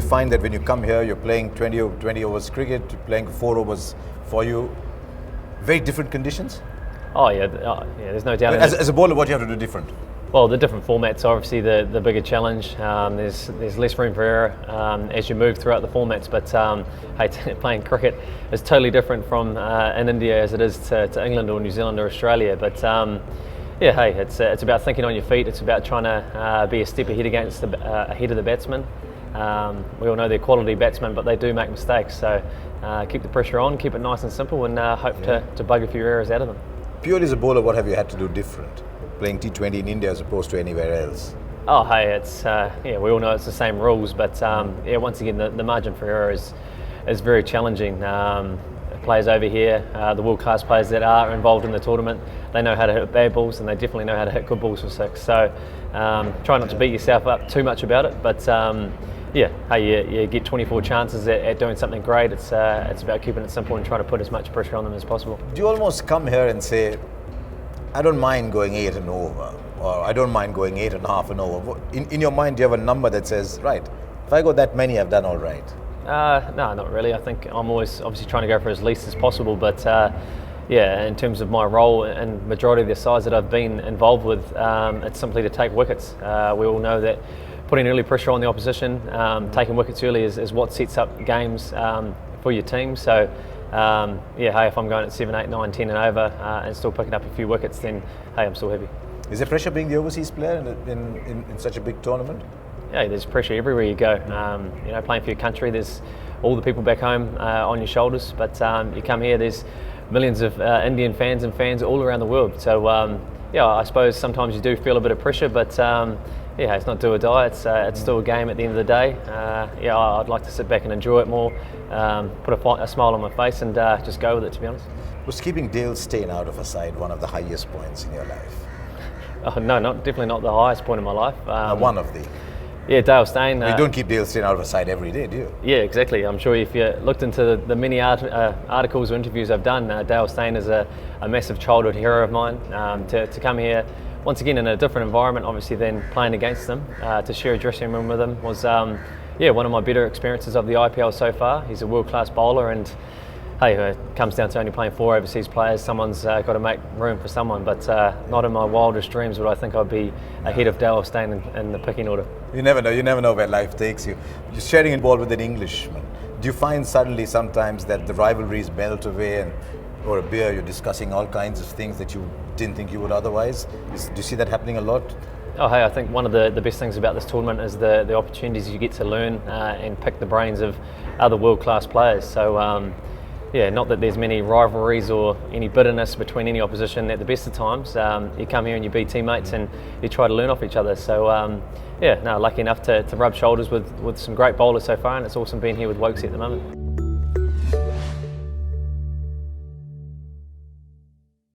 find that when you come here, you're playing 20 overs cricket, you're playing 4 overs for you, very different conditions? Oh yeah, there's no doubt. As a bowler, what do you have to do different? Well, the different formats are obviously the bigger challenge. There's less room for error as you move throughout the formats, but hey, playing cricket is totally different from in India as it is to England or New Zealand or Australia. But yeah, hey, it's about thinking on your feet. It's about trying to be a step ahead ahead of the batsman. We all know they're quality batsmen, but they do make mistakes. So keep the pressure on, keep it nice and simple, and hope to bug a few errors out of them. Purely as a bowler, what have you had to do different, playing T20 in India as opposed to anywhere else? Oh, hey, it's yeah, we all know it's the same rules, but yeah, once again, the margin for error is very challenging. Players over here, the world-class players that are involved in the tournament, they know how to hit bad balls, and they definitely know how to hit good balls for 6. So try not to beat yourself up too much about it, but yeah, hey, you get 24 chances at doing something great. It's about keeping it simple and trying to put as much pressure on them as possible. Do you almost come here and say, I don't mind going 8 and over, or I don't mind going 8.5 and over? In your mind, do you have a number that says, right, if I go that many, I've done all right? No, not really. I think I'm always obviously trying to go for as least as possible, but yeah, in terms of my role and majority of the sides that I've been involved with, it's simply to take wickets. We all know that putting early pressure on the opposition, taking wickets early is what sets up games for your team. So yeah, hey, if I'm going at 7, 8, 9, 10 and over and still picking up a few wickets, then hey, I'm still happy. Is there pressure being the overseas player in such a big tournament? Yeah, there's pressure everywhere you go. You know, playing for your country, there's all the people back home on your shoulders, but you come here, there's millions of Indian fans and fans all around the world. So yeah, I suppose sometimes you do feel a bit of pressure, but yeah, it's not do or die. It's still a game at the end of the day. Yeah, I'd like to sit back and enjoy it more, put a smile on my face, and just go with it. To be honest. Was keeping Dale Steyn out of a side one of the highest points in your life? Oh, no, definitely not the highest point in my life. One of the. Yeah, Dale Steyn. You don't keep Dale Steyn out of a side every day, do you? Yeah, exactly. I'm sure if you looked into the many articles or interviews I've done, Dale Steyn is a massive childhood hero of mine. To come here, once again in a different environment, obviously, than playing against them, to share a dressing room with him was yeah, one of my better experiences of the IPL so far. He's a world-class bowler, and hey, it comes down to only playing 4 overseas players. Someone's got to make room for someone, but not in my wildest dreams would I think I'd be ahead of Dale Steyn in the picking order. You never know where life takes you. You're sharing a ball with an Englishman. Do you find suddenly sometimes that the rivalries melt away, and over a beer you're discussing all kinds of things that you didn't think you would otherwise? Do you see that happening a lot? Oh, hey, I think one of the best things about this tournament is the opportunities you get to learn and pick the brains of other world-class players. So yeah, not that there's many rivalries or any bitterness between any opposition at the best of times. You come here and you be teammates and you try to learn off each other. So yeah, no, lucky enough to rub shoulders with some great bowlers so far, and it's awesome being here with Wokesy at the moment.